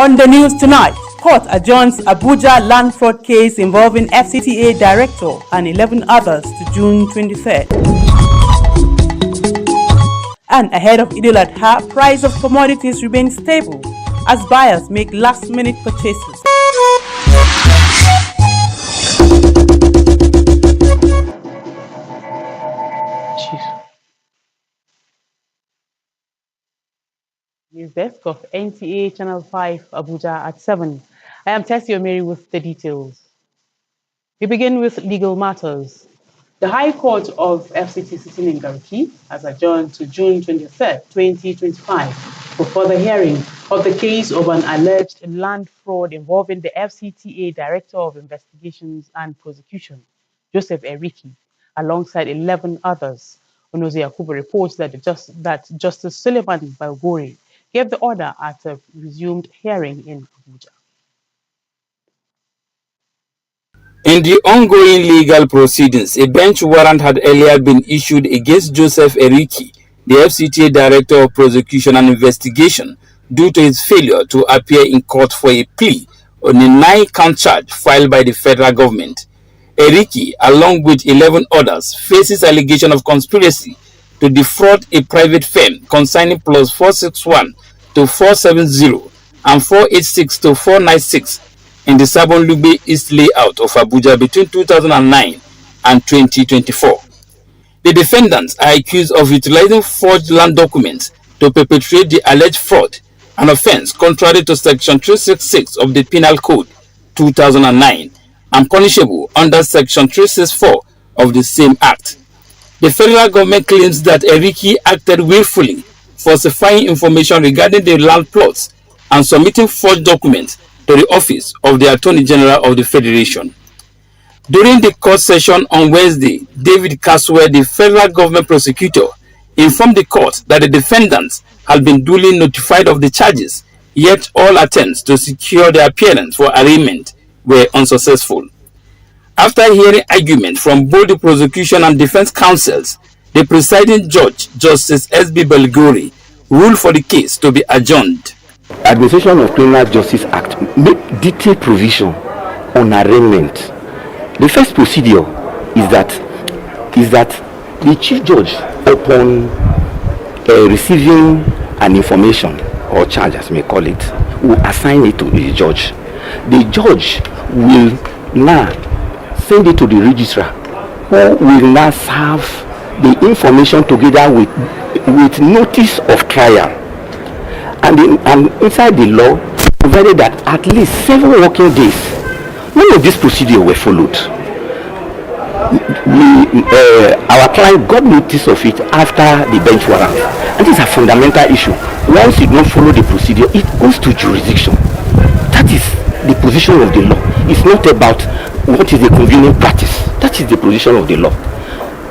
On the news tonight, court adjourns Abuja land fraud case involving FCTA director and 11 others to June 23rd. And ahead of Eid al-Adha, price of commodities remains stable as buyers make last-minute purchases. News desk of NTA Channel 5 Abuja at 7. I am Tessie Omeri with the details. We begin with legal matters. The High Court of FCT sitting in Gariki has adjourned to June 23, 2025 for further hearing of the case of an alleged land fraud involving the FCTA Director of Investigations and Prosecution, Joseph Eriki, alongside 11 others. Onoze Yakubu reports that Justice Suleiman Balgore gave the order at a resumed hearing in Abuja. In the ongoing legal proceedings, a bench warrant had earlier been issued against Joseph Eriki, the FCTA Director of Prosecution and Investigation, due to his failure to appear in court for a plea on a 9-count charge filed by the federal government. Eriki, along with 11 others, faces allegation of conspiracy to defraud a private firm concerning plus 461 to 470 and 486 to 496 in the Sabon Lugbe East layout of Abuja between 2009 and 2024. The defendants are accused of utilizing forged land documents to perpetrate the alleged fraud, an offense contrary to Section 366 of the Penal Code 2009 and punishable under Section 364 of the same Act. The federal government claims that Eriki acted willfully, falsifying information regarding the land plots and submitting forged documents to the office of the Attorney General of the Federation. During the court session on Wednesday, David Caswell, the federal government prosecutor, informed the court that the defendants had been duly notified of the charges, yet all attempts to secure their appearance for arraignment were unsuccessful. After hearing argument from both the prosecution and defense counsels, the presiding judge, Justice S.B. Belgore, ruled for the case to be adjourned. Administration of Criminal Justice Act make detailed provision on arraignment. The first procedure is that the chief judge, upon receiving an information or charge, as we may call it, will assign it to the judge. The judge will now send it to the registrar, who will now serve the information together with notice of trial. And inside the law, provided that at least 7 working days, none of this procedure were followed. Our client got notice of it after the bench warrant, and this is a fundamental issue. Once you don't follow the procedure, it goes to jurisdiction. That is the position of the law. It's not about what is the convenient practice. That is the position of the law.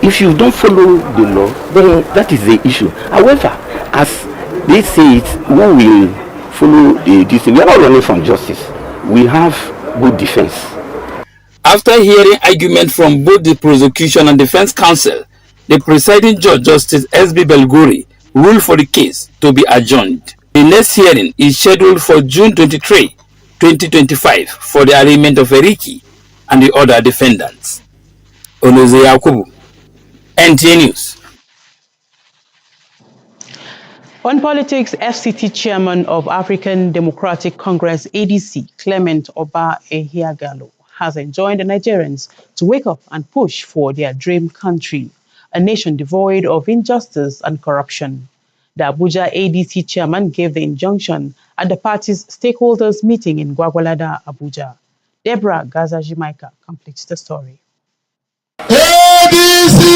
If you don't follow the law, then that is the issue. However, as they say it, we will follow this. We are not running from justice. We have good defense. After hearing argument from both the prosecution and defense counsel, the presiding judge, Justice S.B. Belgore, ruled for the case to be adjourned. The next hearing is scheduled for June 23, 2025 for the arraignment of Eriki and the other defendants. Onoze Yakubu, NTA News. On politics, FCT chairman of African Democratic Congress ADC, Clement Oba Ehiagalo, has enjoined the Nigerians to wake up and push for their dream country, a nation devoid of injustice and corruption. The Abuja ADC chairman gave the injunction at the party's stakeholders meeting in Gwagwalada, Abuja. Deborah Gaza-Jimaika completes the story. ADC!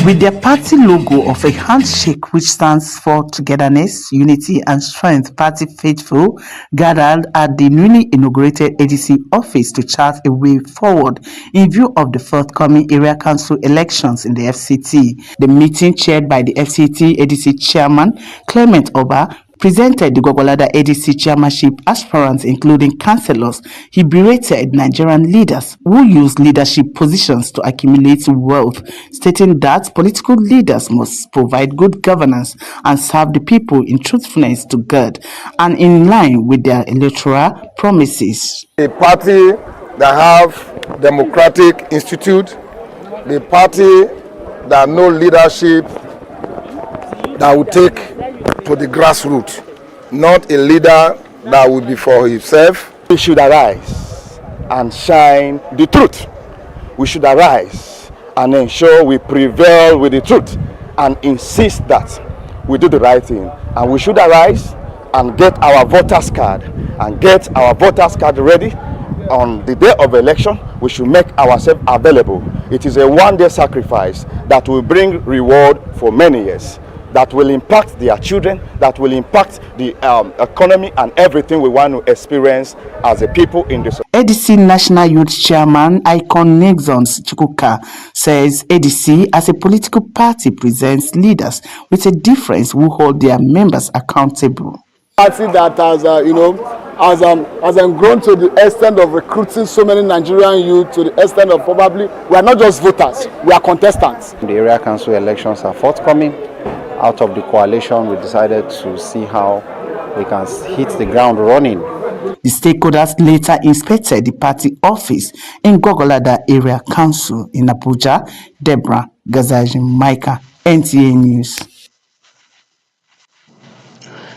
With their party logo of a handshake which stands for togetherness, unity and strength, party faithful gathered at the newly inaugurated ADC office to chart a way forward in view of the forthcoming area council elections in the FCT. The meeting, chaired by the FCT ADC chairman Clement Oba, presented the Gwagwalada ADC chairmanship aspirants, including councillors. He berated Nigerian leaders who use leadership positions to accumulate wealth, stating that political leaders must provide good governance and serve the people in truthfulness to God and in line with their electoral promises. A party that have democratic institute, the party that know leadership that will take to the grassroots, not a leader that will be for himself. We should arise and shine the truth. We should arise and ensure we prevail with the truth and insist that we do the right thing. And we should arise and get our voters card ready. On the day of election, we should make ourselves available. It is a one-day sacrifice that will bring reward for many years, that will impact their children, that will impact the economy and everything we want to experience as a people in this. ADC National Youth Chairman Icon Nexons Chukwuka says ADC as a political party presents leaders with a difference who hold their members accountable. Party that has grown to the extent of recruiting so many Nigerian youth, to the extent of probably we are not just voters, we are contestants. The area council elections are forthcoming. Out of the coalition, we decided to see how we can hit the ground running. The stakeholders later inspected the party office in Gwagwalada Area Council in Abuja. Deborah Gazajin Micah, NTA News.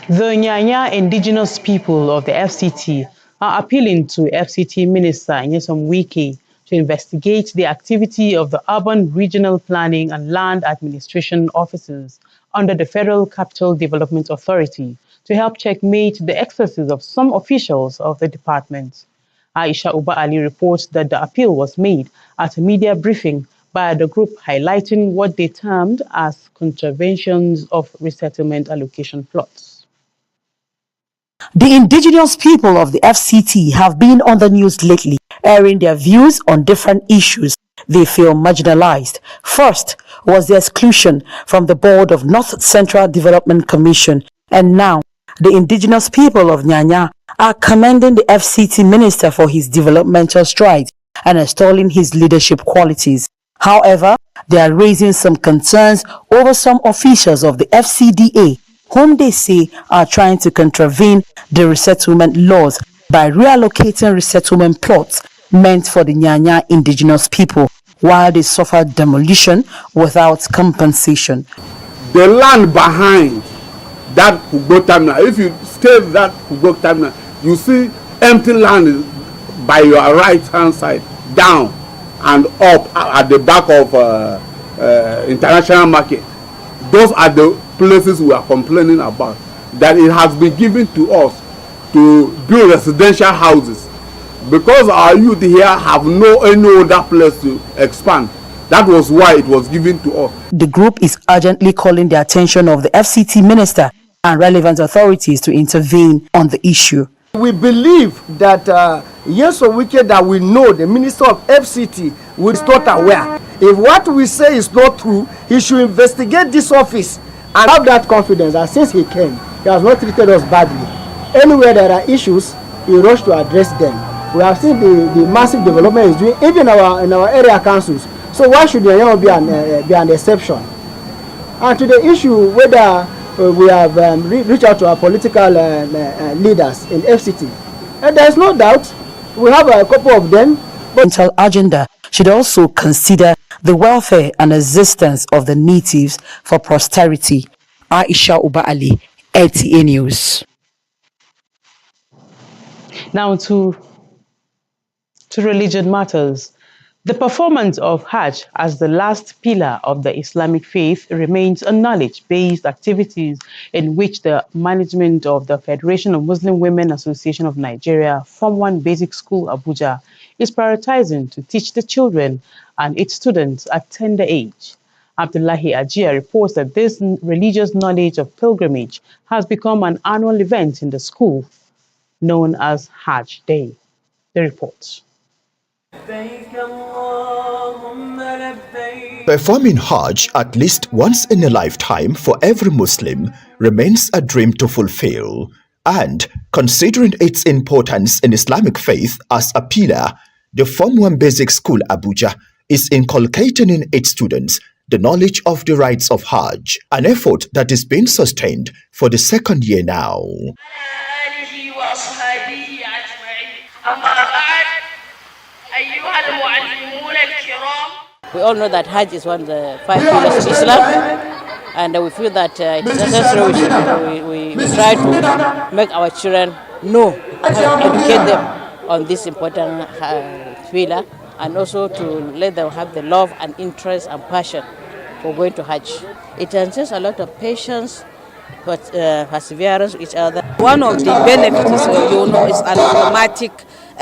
The Nyanya indigenous people of the FCT are appealing to FCT Minister Nyesom Wike to investigate the activity of the Urban Regional Planning and Land Administration officers under the Federal Capital Development Authority to help checkmate the excesses of some officials of the department. Aisha Uba Ali reports that the appeal was made at a media briefing by the group highlighting what they termed as contraventions of resettlement allocation plots. The indigenous people of the FCT have been on the news lately, airing their views on different issues they feel marginalized. First was the exclusion from the board of North Central Development Commission, and now the indigenous people of Nyanya are commending the FCT minister for his developmental strides and extolling his leadership qualities. However, they are raising some concerns over some officials of the FCDA whom they say are trying to contravene the resettlement laws by reallocating resettlement plots meant for the Nyanya indigenous people while they suffer demolition without compensation. The land behind that Kugbo terminal, if you stay that Kugbo terminal, you see empty land by your right hand side, down and up at the back of international market. Those are the places we are complaining about, that it has been given to us to build residential houses because our youth here have no any other place to expand. That was why it was given to us. The group is urgently calling the attention of the FCT minister and relevant authorities to intervene on the issue. We believe that Nyesom Wike, that we know the minister of FCT, is not aware. If what we say is not true, he should investigate this office and have that confidence that since he came, he has not treated us badly. Anywhere there are issues, he rushed to address them. We have seen the massive development he's doing, even in our area councils. So why should there be an exception? And to the issue whether we have reached out to our political leaders in FCT, and there is no doubt we have a couple of them. But agenda should also consider the welfare and existence of the natives for posterity. Aisha Uba Ali, NTA News. Now to religion matters. The performance of Hajj as the last pillar of the Islamic faith remains a knowledge-based activities in which the management of the Federation of Muslim Women Association of Nigeria, Form 1 Basic School, Abuja, is prioritizing to teach the children and its students at tender age. Abdullahi Ajia reports that this religious knowledge of pilgrimage has become an annual event in the school known as Hajj Day. The report. Performing Hajj at least once in a lifetime for every Muslim remains a dream to fulfill. And considering its importance in Islamic faith as a pillar, the Form 1 Basic School Abuja is inculcating in its students the knowledge of the rites of Hajj, an effort that is being sustained for the second year now. We all know that Hajj is one of the 5 pillars of Islam, and we feel that it is necessary we try to make our children know, educate them on this important pillar, and also to let them have the love and interest and passion for going to Hajj. It entails a lot of patience, but perseverance with each other. One of the benefits is an automatic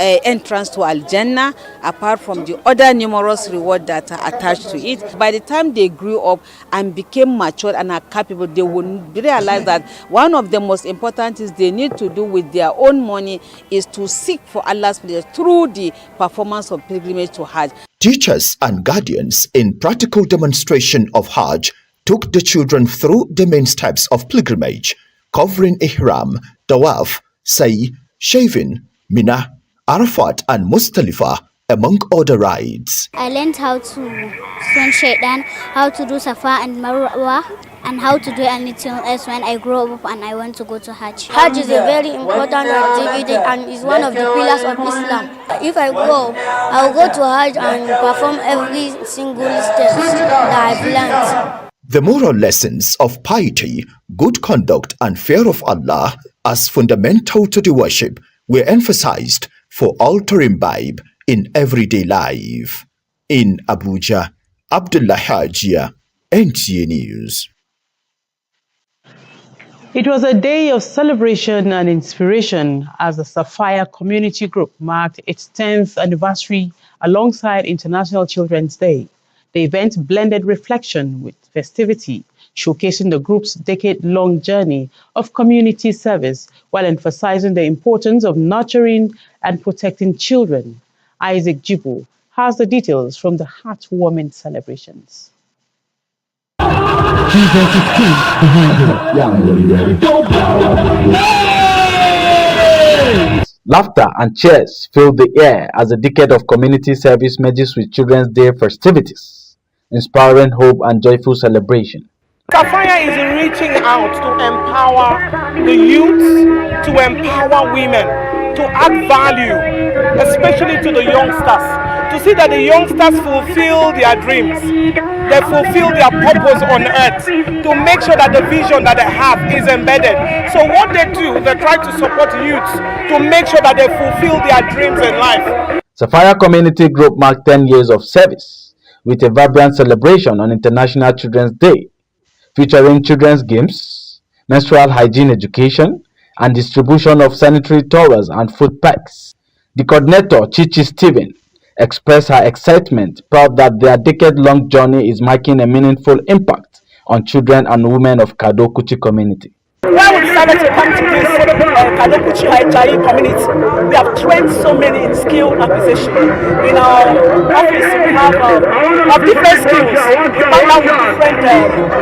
entrance to Al-Jannah, apart from the other numerous rewards that are attached to it. By the time they grew up and became mature and are capable, they will realize that one of the most important things they need to do with their own money is to seek for Allah's pleasure through the performance of pilgrimage to Hajj. Teachers and guardians in practical demonstration of Hajj took the children through the main steps of pilgrimage, covering Ihram, Tawaf, Sa'i, Shaving, Mina, Arafat and Muzdalifah, among other rides. I learned how to swim Shaitan, how to do Safa and Marwa, and how to do anything else when I grow up and I want to go to Hajj. Hajj is a very important activity and is one of the pillars of Islam. If I go, I will go to Hajj and perform every single step that I've learned. The moral lessons of piety, good conduct and fear of Allah as fundamental to the worship were emphasized for all to imbibe in everyday life. In Abuja, Abdullah Hajia, NTA News. It was a day of celebration and inspiration as the Sapphire Community Group marked its 10th anniversary alongside International Children's Day. The event blended reflection with festivity, showcasing the group's decade-long journey of community service while emphasizing the importance of nurturing and protecting children. Isaac Jibo has the details from the heartwarming celebrations. Laughter and cheers filled the air as the decade of community service merges with Children's Day festivities, inspiring hope and joyful celebration. Sapphire is reaching out to empower the youth, to empower women, to add value, especially to the youngsters, to see that the youngsters fulfill their dreams, they fulfill their purpose on earth, to make sure that the vision that they have is embedded. So what they do, they try to support youths to make sure that they fulfill their dreams in life. Sapphire Community Group marked 10 years of service with a vibrant celebration on International Children's Day, featuring children's games, menstrual hygiene education, and distribution of sanitary towels and food packs. The coordinator, Chichi Stephen, expressed her excitement, proud that their decade-long journey is making a meaningful impact on children and women of Kadokuchi community. When we decided to come to this Kadokuchi Haichai community, we have trained so many in skill acquisition. In our office, we have different skills. We partner with different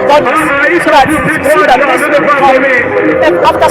bodies so that you see that this will come after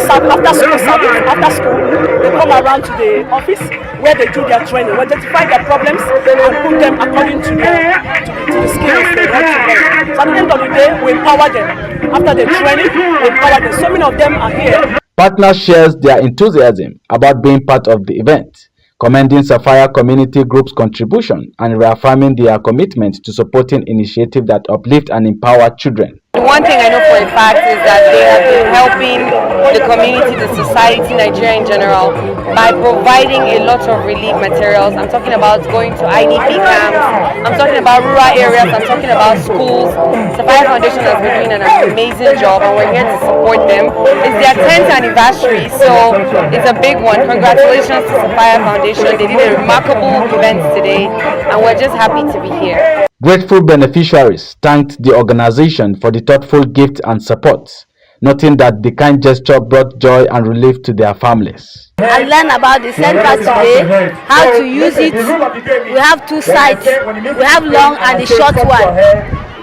school service, after school, they come around to the office where they do their training, we identify their problems and put them according to the skills they want to learn. So at the end of the day, we empower them. After the training, we empower them. So many of them are here. Partners shares their enthusiasm about being part of the event, commending Sapphire Community Group's contribution and reaffirming their commitment to supporting initiatives that uplift and empower children. One thing I know for a fact is that they have been helping the community, the society, Nigeria in general, by providing a lot of relief materials. I'm talking about going to IDP camps, I'm talking about rural areas, I'm talking about schools. Sapphire Foundation has been doing an amazing job and we're here to support them. It's their 10th anniversary, so it's a big one. Congratulations to Sapphire Foundation. They did a remarkable event today and we're just happy to be here. Grateful beneficiaries thanked the organization for the thoughtful gift and support, noting that the kind gesture brought joy and relief to their families. I learned about the center today, how to use it. We have two sides. We have long and the short one.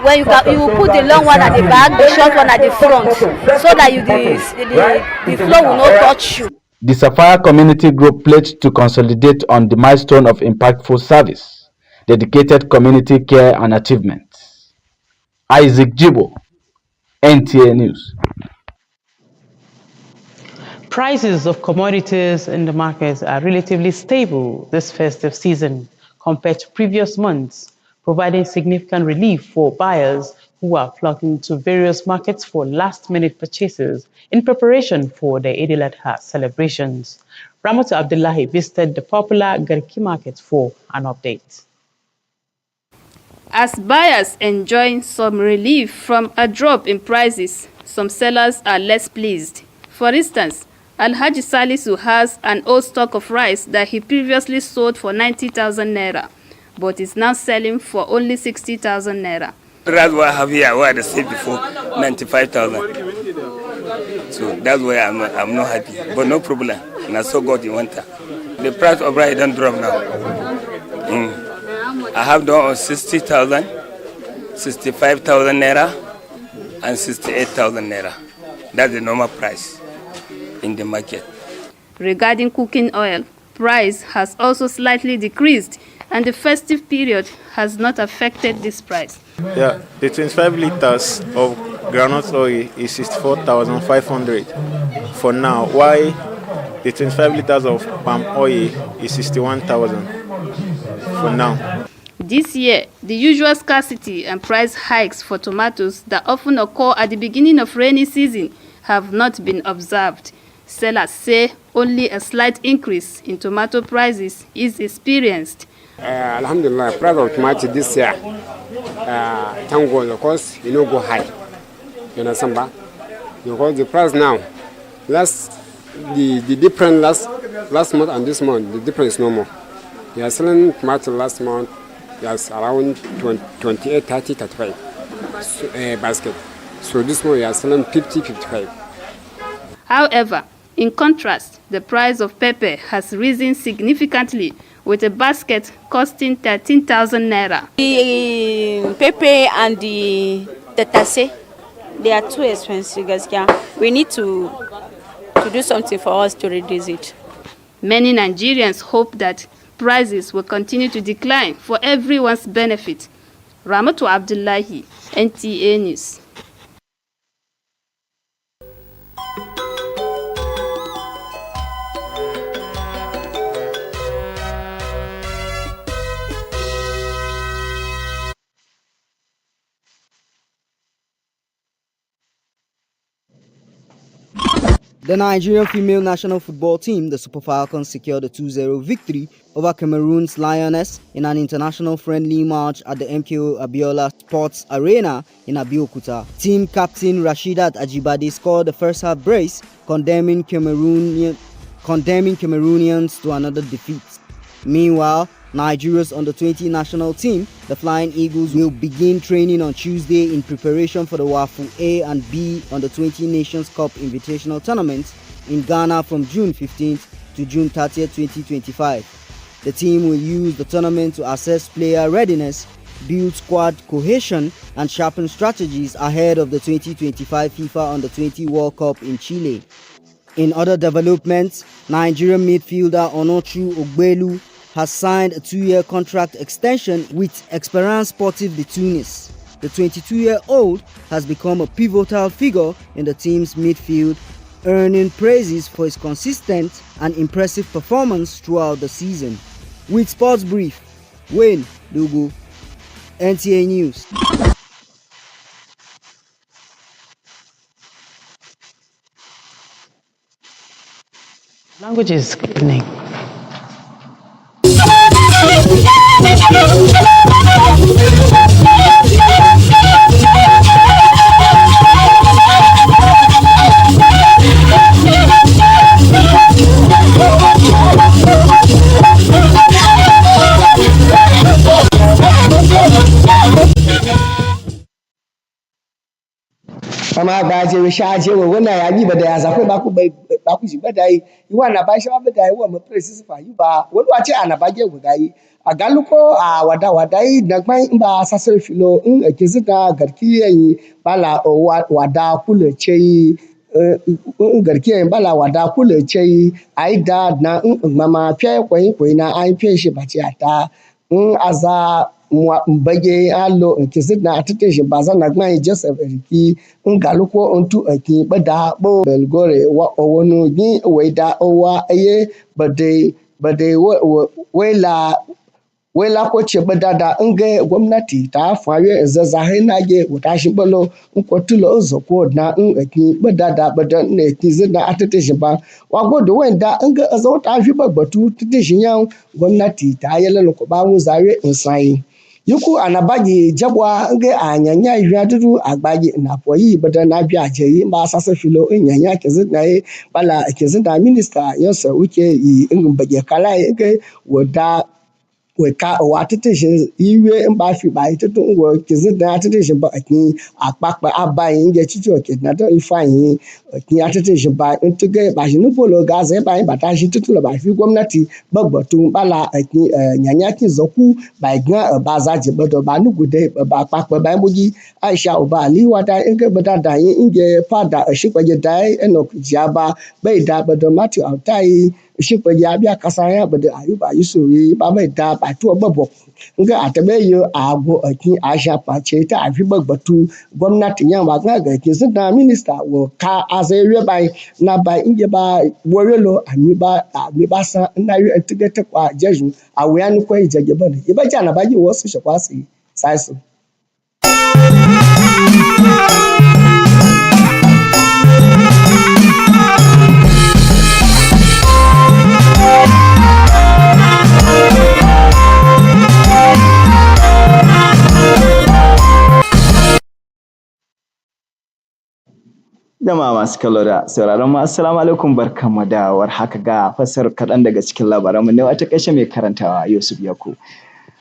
When you will put the long one at the back, the short one at the front, so that the floor will not touch you. The Sapphire Community Group pledged to consolidate on the milestone of impactful service, dedicated community care and achievements. Isaac Jibo, NTA News. Prices of commodities in the markets are relatively stable this festive season compared to previous months, providing significant relief for buyers who are flocking to various markets for last-minute purchases in preparation for the Eid al-Adha celebrations. Ramatu Abdullahi visited the popular Garki market for an update. As buyers enjoy some relief from a drop in prices, some sellers are less pleased. For instance, Alhaji Salisu has an old stock of rice that he previously sold for 90,000 naira, but is now selling for only 60,000 naira. That's what I have here, what I said before, 95,000. So that's why I'm not happy, but no problem. And I saw God in winter. The price of rice don't drop now. I have done on 60,000, 65,000 naira, and 68,000 naira. That's the normal price in the market. Regarding cooking oil, price has also slightly decreased, and the festive period has not affected this price. Yeah, the 25 liters of groundnut oil is 64,500 for now, while the 25 liters of palm oil is 61,000 for now. This year, the usual scarcity and price hikes for tomatoes that often occur at the beginning of rainy season have not been observed. Sellers say only a slight increase in tomato prices is experienced. Alhamdulillah, price of tomato this year, thank God, of course, go high. You understand, ba? Because the price now, the difference last month and this month, the difference is no more. You are selling tomato last month, yes, around 28, 30, 35 basket. So this month you are selling 50, 55. However, in contrast, the price of pepper has risen significantly, with a basket costing 13,000 naira. The pepper and the tatase, they are too expensive, guys. We need to do something for us to reduce it. Many Nigerians hope that prices will continue to decline for everyone's benefit. Ramatu Abdullahi, NTA News. The Nigerian female national football team, the Super Falcons, secured a 2-0 victory over Cameroon's Lioness in an international friendly match at the MKO Abiola Sports Arena in Abeokuta. Team captain Rasheedat Ajibade scored the first half brace, condemning Cameroonians to another defeat. Meanwhile, Nigeria's under-20 national team, the Flying Eagles, will begin training on Tuesday in preparation for the WAFU A and B under-20 Nations Cup Invitational Tournament in Ghana from June 15th to June 30th, 2025. The team will use the tournament to assess player readiness, build squad cohesion, and sharpen strategies ahead of the 2025 FIFA Under-20 World Cup in Chile. In other developments, Nigerian midfielder Onochu Ogbelu has signed a 2-year contract extension with Esperance Sportive de Tunis. The 22-year-old has become a pivotal figure in the team's midfield, earning praises for his consistent and impressive performance throughout the season. With Sports Brief, Wayne Lugu, NTA News. Languages, good evening. mama ba je sha je wa wannan ya bi ba da ya zafi ba ku shi ba da yi wa na ba shi ba da yi wa mu precis fa yi ba wani wace ana ba je guda yi a galuko a wada yi da kwan ba sasar filo in kizita garki yayi bala wada kula ce yi garki yayi bala wada kula ce yi ai da na mama fiye kwai na an fiye shi ba ce ta in aza mbage alo nkisi na atete je baza na gban Joseph Eriki ngaluko ontu eki bada bo belgore wa owonu ni weda owa eye bade wela ko ce bada da nge gwamnati ta faye zazahe na ge wata shi balo nkotulo zoko na eki bada ne kizina atete je ba wa godo wenda nge azo ta fi bagbatu tete je yan gwamnati ta yele ko ba mu zawe insai yuku anabaji jabwa nge anyanya yadu agbaji na poyi bada na bia jeyi ba sasa filo nyanya kizina e bala kizina minister yosa uke yi ngbaje kala nge woda weka watete iwe mba fi ba itetu ngo kizina atete ba akin apapa abayin nge chicho ke na to ifayin akin atete ba ntuge ba jinu polo gaze ba yin bata shi tutu ba fi gwamnati bagbotu bala akin nyanya kin zoku ba gan bazaje bodo ba nugude ba papa ba mogi Aisha oba ali wata nge bada da yin nge fada shikwaje dai enok jaba bai da bodo Matthew Autai shikwaje abia kasaya bodo Ayuba Yusuri ba bai da batu babbo nga atabe yo ago akin Aisha pace ta afi bagbatu gwamnati yan ba ga ke sunna minister wo ka azai bai na ba inge ba worelo ami ba sa na yi antigata kwa jeju awiyan ko ijage ba ne ba jana ba ji wasu shakwasi sai su Jama'a masu kallo da sauraron mu assalamu alaikum barkamu da warhaka ga fasar kaɗan daga cikin labaranmu ne wata kashe mai karantawa Yusuf Yako.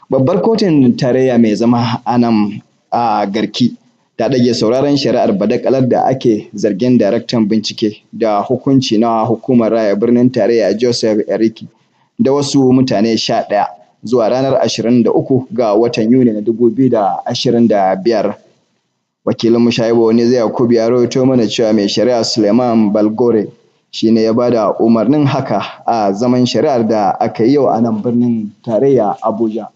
Babbar kotun tarayya mai zama a nan a Garki ta ɗage sauraron shari'ar badakalar da ake zargin daraktan bincike da hukunci na hukumar raya birnin tarayya Joseph Eriki da wasu mutane 11 zuwa ranar 23 ga watan Yuni na 2025. Wakilin Mushaibu wani zai Yakubu ya rawaito mana cewa mai shari'a Suleiman Balgore shine ya bada umarnin haka a zaman shari'ar da aka yi yau a nan birnin tarayya Abuja.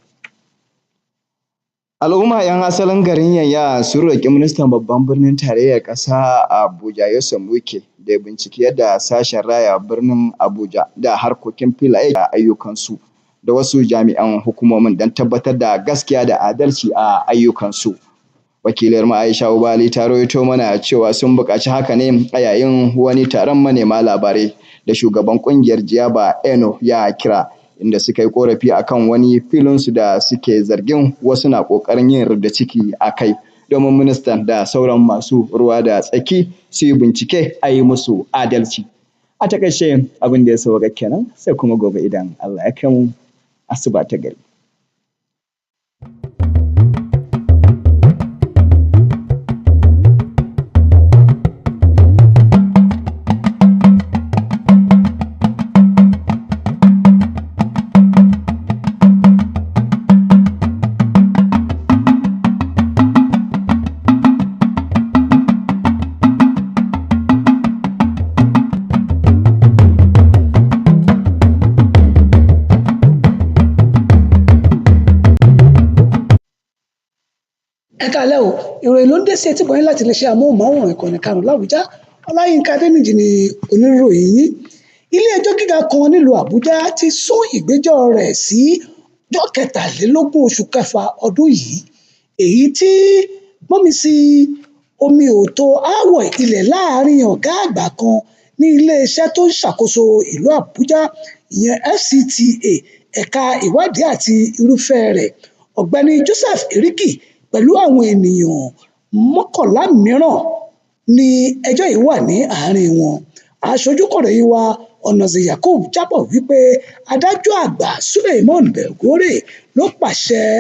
Al'umma 'yan asalin garin Yanya sun roƙi ministan babban birnin tarayyar ƙasa Abuja Yusuf Wike da bincike yadda sashen raya birnin Abuja da harkokin filaye da ayyukansu da wasu jami'an hukumomin don tabbatar da gaskiya da adalci a ayyukansu. Wakilar Aisha Ubali ta rawaito mana cewa sun buƙaci haka ne a yayin wani taron manema labarai da shugaban ƙungiyar Jiyaba Eno ya kira inda suka yi korafi akan wani filinsu da suke zargin wasu na ƙoƙarin yin rubda ciki a kai domin ministan da sauran masu ruwa da tsaki su yi bincike a yi musu adalci. A takaice abin da ya sauka kenan sai kuma gobe idan Allah ya kai mu asuba ta gari. Ẹ káalẹ́ o, ìròyìn ló ń dé sí etí gbọ̀nyìn láti iléeṣẹ́ amóhùnmáwòrán ìkànnì karùn-ún l'Àbújá. Ọláyínká Adéníjì ni oníròyìn yín. Ilé-ẹjọ́ gíga kan nílùú Àbújá ti sún ìgbẹ́jọ́ rẹ̀ sí ọjọ́ 23 oṣù kẹfà ọdún yìí. Èyí tí gbọ́nmisí omi òòtó aáwọ̀ ilẹ̀ láàrin ọ̀gá àgbà kan ní iléeṣẹ́ tó ń ṣàkóso ìlú Àbújá ìyẹn FCTA ẹ̀ka ìwádìí àti irúfẹ́ rẹ̀ ọ̀gbẹ́ni Joseph Eriki pẹ̀lú àwọn ènìyàn 11 mìíràn ni ẹjọ́ yìí wà ní àárín wọn. Aṣojúkọ̀ròyìn wa Ọ̀nàzè Yakub jábọ̀ wípé adájọ́ àgbà Suleiman Belgore ló pàṣẹ